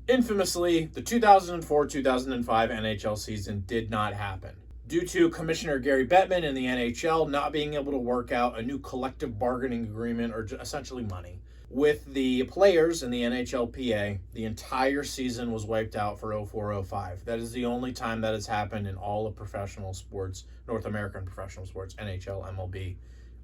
Infamously, the 2004-2005 NHL season did not happen due to Commissioner Gary Bettman and the NHL not being able to work out a new collective bargaining agreement, or essentially money, with the players in the NHLPA. The entire season was wiped out for 04-05. That is the only time that has happened in all of professional sports, North American professional sports, NHL, MLB,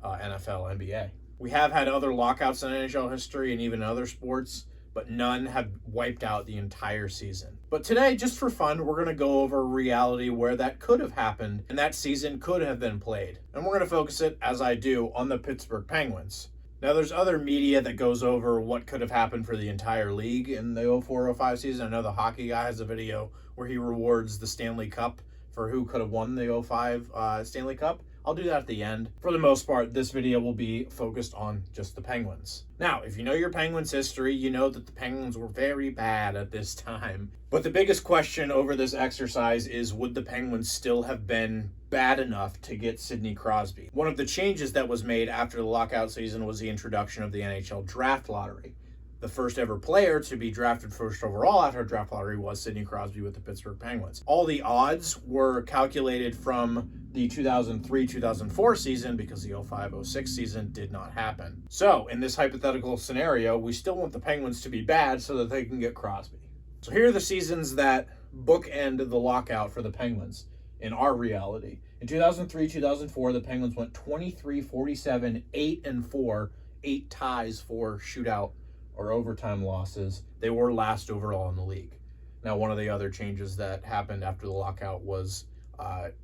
NFL, NBA. We have had other lockouts in NHL history and even other sports, but none have wiped out the entire season. But today, just for fun, we're going to go over reality where that could have happened and that season could have been played. And we're going to focus it, as I do, on the Pittsburgh Penguins. Now, there's other media that goes over what could have happened for the entire league in the 04-05 season. I know the Hockey Guy has a video where he rewards the Stanley Cup for who could have won the 05 Stanley Cup. I'll do that at the end. For the most part, this video will be focused on just the Penguins. Now, if you know your Penguins history, you know that the Penguins were very bad at this time. But the biggest question over this exercise is, would the Penguins still have been bad enough to get Sidney Crosby? One of the changes that was made after the lockout season was the introduction of the NHL draft lottery. The first ever player to be drafted first overall after a draft lottery was Sidney Crosby with the Pittsburgh Penguins. All the odds were calculated from the 2003-2004 season because the 05-06 season did not happen. So in this hypothetical scenario, we still want the Penguins to be bad so that they can get Crosby. So here are the seasons that bookend the lockout for the Penguins in our reality. In 2003-2004, the Penguins went 23-47, 8-4, 8 ties for shootout or overtime losses. They were last overall in the league. Now, one of the other changes that happened after the lockout was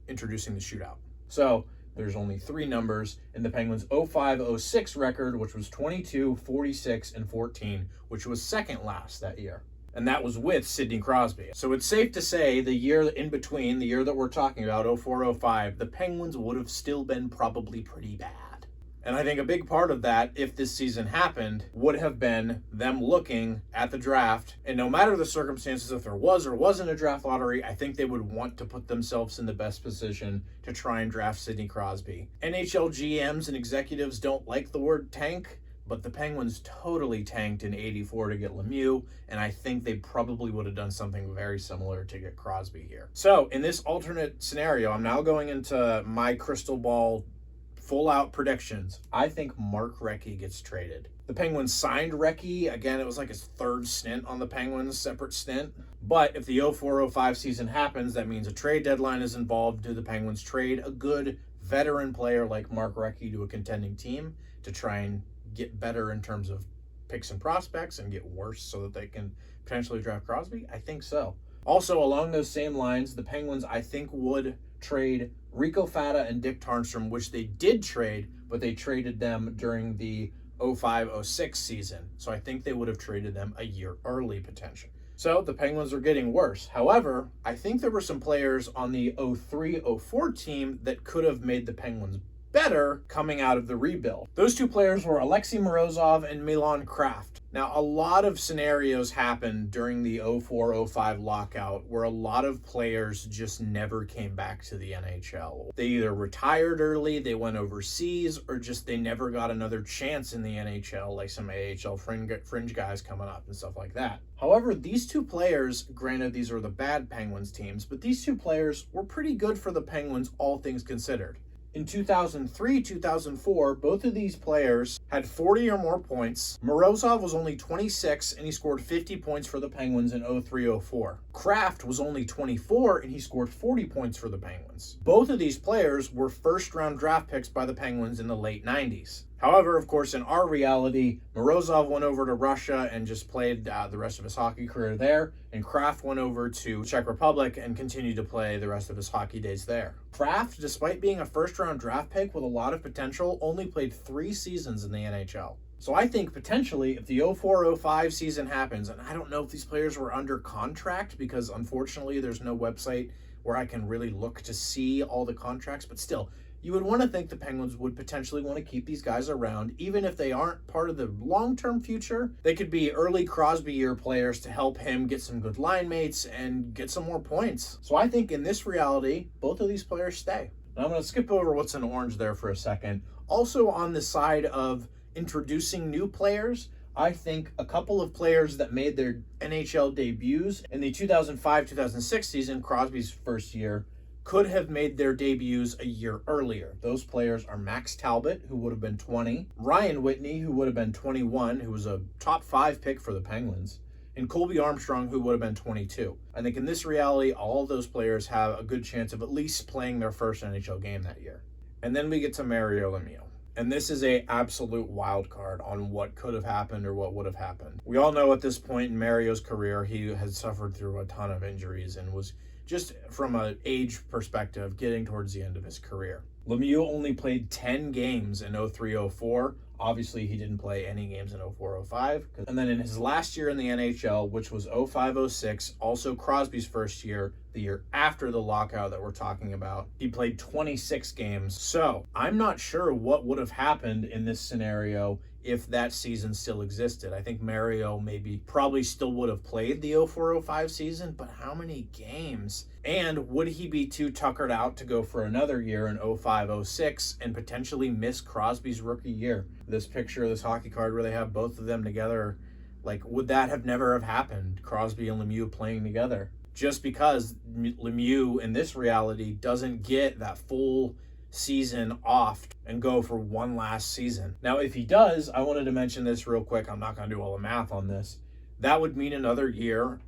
introducing the shootout. So there's only 3 numbers in the Penguins' 05-06 record, which was 22, 46, and 14, which was second last that year. And that was with Sidney Crosby. So it's safe to say the year in between, the year that we're talking about, 04-05, the Penguins would have still been probably pretty bad. And I think a big part of that, if this season happened, would have been them looking at the draft. And no matter the circumstances, if there was or wasn't a draft lottery, I think they would want to put themselves in the best position to try and draft Sidney Crosby. NHL GMs and executives don't like the word tank, but the Penguins totally tanked in '84 to get Lemieux, and I think they probably would have done something very similar to get Crosby here. So in this alternate scenario, I'm now going into my crystal ball full-out predictions. I think Mark Recchi gets traded. The Penguins signed Recchi. Again, it was like his 3rd stint on the Penguins, separate stint. But if the 04-05 season happens, that means a trade deadline is involved. Do the Penguins trade a good veteran player like Mark Recchi to a contending team to try and get better in terms of picks and prospects and get worse so that they can potentially draft Crosby? I think so. Also, along those same lines, the Penguins, I think, would trade Rico Fata and Dick Tarnstrom, which they did trade, but they traded them during the 05-06 season. So I think they would have traded them a year early, potentially. So the Penguins are getting worse. However, I think there were some players on the 03-04 team that could have made the Penguins better coming out of the rebuild. Those 2 players were Alexei Morozov and Milan Kraft. Now, a lot of scenarios happened during the 04-05 lockout where a lot of players just never came back to the NHL. They either retired early, they went overseas, or just they never got another chance in the NHL, like some AHL fringe guys coming up and stuff like that. However, these 2 players, granted these are the bad Penguins teams, but these 2 players were pretty good for the Penguins, all things considered. In 2003-2004, both of these players had 40 or more points. Morozov was only 26, and he scored 50 points for the Penguins in 03-04. Kraft was only 24, and he scored 40 points for the Penguins. Both of these players were first-round draft picks by the Penguins in the late 90s. However, of course, in our reality, Morozov went over to Russia and just played the rest of his hockey career there, and Kraft went over to Czech Republic and continued to play the rest of his hockey days there. Kraft, despite being a first-round draft pick with a lot of potential, only played 3 seasons in the NHL. So I think potentially if the 04-05 season happens, and I don't know if these players were under contract because unfortunately there's no website where I can really look to see all the contracts, but still, you would want to think the Penguins would potentially want to keep these guys around, even if they aren't part of the long-term future. They could be early Crosby year players to help him get some good line mates and get some more points. So I think in this reality, both of these players stay. And I'm going to skip over what's in orange there for a second. Also on the side of introducing new players, I think a couple of players that made their NHL debuts in the 2005-2006 season, Crosby's first year, could have made their debuts a year earlier. Those players are Max Talbot, who would have been 20, Ryan Whitney, who would have been 21, who was a top 5 pick for the Penguins, and Colby Armstrong, who would have been 22. I think in this reality, all of those players have a good chance of at least playing their first NHL game that year. And then we get to Mario Lemieux. And this is a absolute wild card on what could have happened or what would have happened. We all know at this point in Mario's career, he had suffered through a ton of injuries and was just from an age perspective getting towards the end of his career. Lemieux only played 10 games in 03-04. Obviously, he didn't play any games in 04-05. And then in his last year in the NHL, which was 05-06, also Crosby's first year, the year after the lockout that we're talking about, he played 26 games. So I'm not sure what would have happened in this scenario if that season still existed. I think Mario probably still would have played the 04-05 season, but how many games? And would he be too tuckered out to go for another year in 05-06 and potentially miss Crosby's rookie year? This picture, this hockey card where they have both of them together, like, would that have never have happened, Crosby and Lemieux playing together? Just because Lemieux in this reality doesn't get that full season off and go for one last season. Now, if he does, I wanted to mention this real quick. I'm not going to do all the math on this. That would mean another year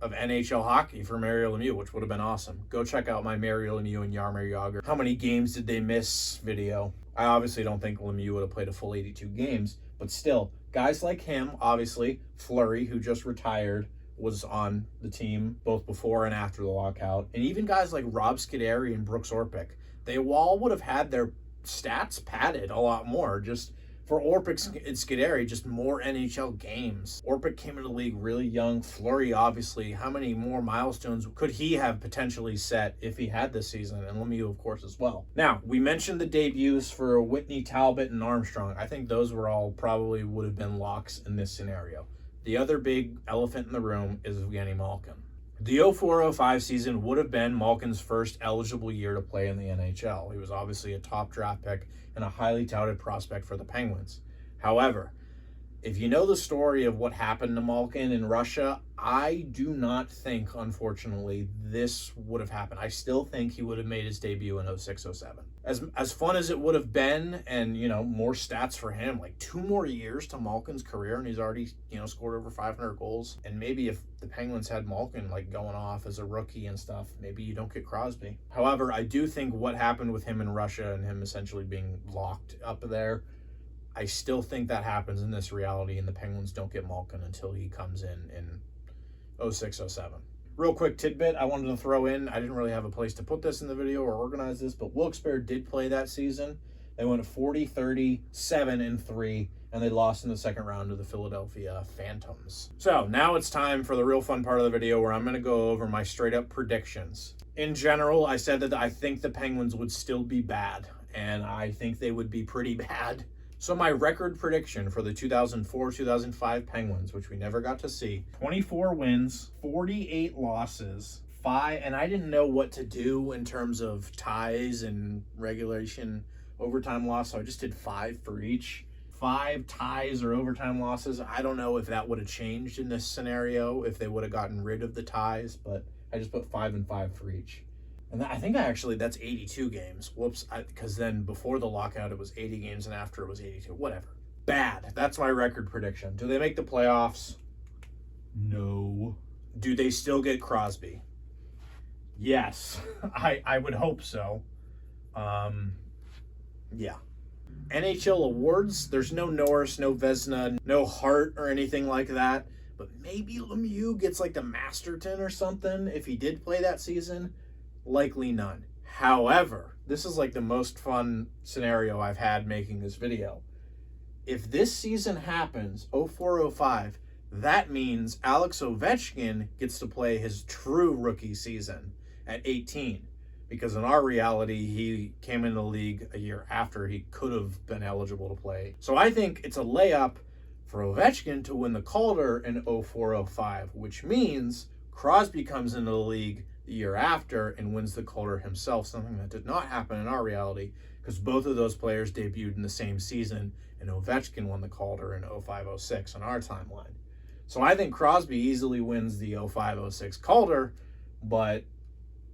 of NHL hockey for Mario Lemieux, which would have been awesome. Go check out my Mario Lemieux and Jaromir Jagr "How many games did they miss?" video. I obviously don't think Lemieux would have played a full 82 games, but still, guys like him, obviously, Fleury, who just retired, was on the team both before and after the lockout, and even guys like Rob Scuderi and Brooks Orpik, they all would have had their stats padded a lot more. Just for Orpik and Scuderi, just more NHL games. Orpik came into the league really young. Fleury, obviously, how many more milestones could he have potentially set if he had this season? And Lemieux, of course, as well. Now, we mentioned the debuts for Whitney, Talbot, and Armstrong. I think those were all probably would have been locks in this scenario. The other big elephant in the room is Evgeny Malkin. The 04-05 season would have been Malkin's first eligible year to play in the NHL. He was obviously a top draft pick and a highly touted prospect for the Penguins. However, if you know the story of what happened to Malkin in Russia, I do not think, unfortunately, this would have happened. I still think he would have made his debut in 06-07. As fun as it would have been, and, more stats for him, like 2 more years to Malkin's career, and he's already, scored over 500 goals. And maybe if the Penguins had Malkin, going off as a rookie and stuff, maybe you don't get Crosby. However, I do think what happened with him in Russia and him essentially being locked up there, I still think that happens in this reality, and the Penguins don't get Malkin until he comes in 06-07. Real quick tidbit I wanted to throw in. I didn't really have a place to put this in the video or organize this, but Wilkes-Barre did play that season. They went 40-37-3, and they lost in the second round to the Philadelphia Phantoms. So now it's time for the real fun part of the video where I'm going to go over my straight-up predictions. In general, I said that I think the Penguins would still be bad, and I think they would be pretty bad. So my record prediction for the 2004-2005 Penguins, which we never got to see, 24 wins, 48 losses, 5, and I didn't know what to do in terms of ties and regulation overtime loss, so I just did 5 for each. 5 ties or overtime losses. I don't know if that would have changed in this scenario, if they would have gotten rid of the ties, but I just put 5 and 5 for each. And I think that's 82 games. Whoops, because then before the lockout, it was 80 games, and after it was 82. Whatever. Bad. That's my record prediction. Do they make the playoffs? No. Do they still get Crosby? Yes. I would hope so. Yeah. NHL awards, there's no Norris, no Vezina, no Hart or anything like that. But maybe Lemieux gets the Masterton or something if he did play that season. Likely none. However, this is the most fun scenario I've had making this video. If this season happens, 04-05, that means Alex Ovechkin gets to play his true rookie season at 18. Because in our reality, he came into the league a year after he could have been eligible to play. So I think it's a layup for Ovechkin to win the Calder in 04-05, which means Crosby comes into the league the year after and wins the Calder himself, something that did not happen in our reality because both of those players debuted in the same season, and Ovechkin won the Calder in 05-06 on our timeline. So I think Crosby easily wins the 05-06 Calder, but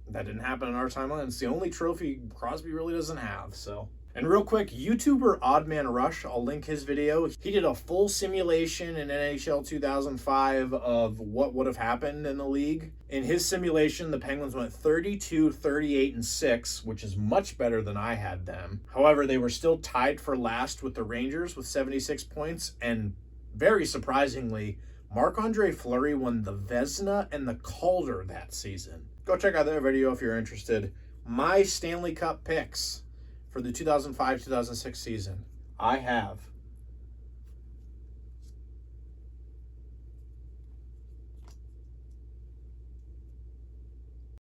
that didn't happen in our timeline. It's the only trophy Crosby really doesn't have. So, and real quick, YouTuber Oddman Rush, I'll link his video. He did a full simulation in NHL 2005 of what would have happened in the league. In his simulation, the Penguins went 32, 38, and 6, which is much better than I had them. However, they were still tied for last with the Rangers with 76 points, and very surprisingly, Marc-Andre Fleury won the Vezina and the Calder that season. Go check out that video if you're interested. My Stanley Cup picks for the 2005-2006 season. I have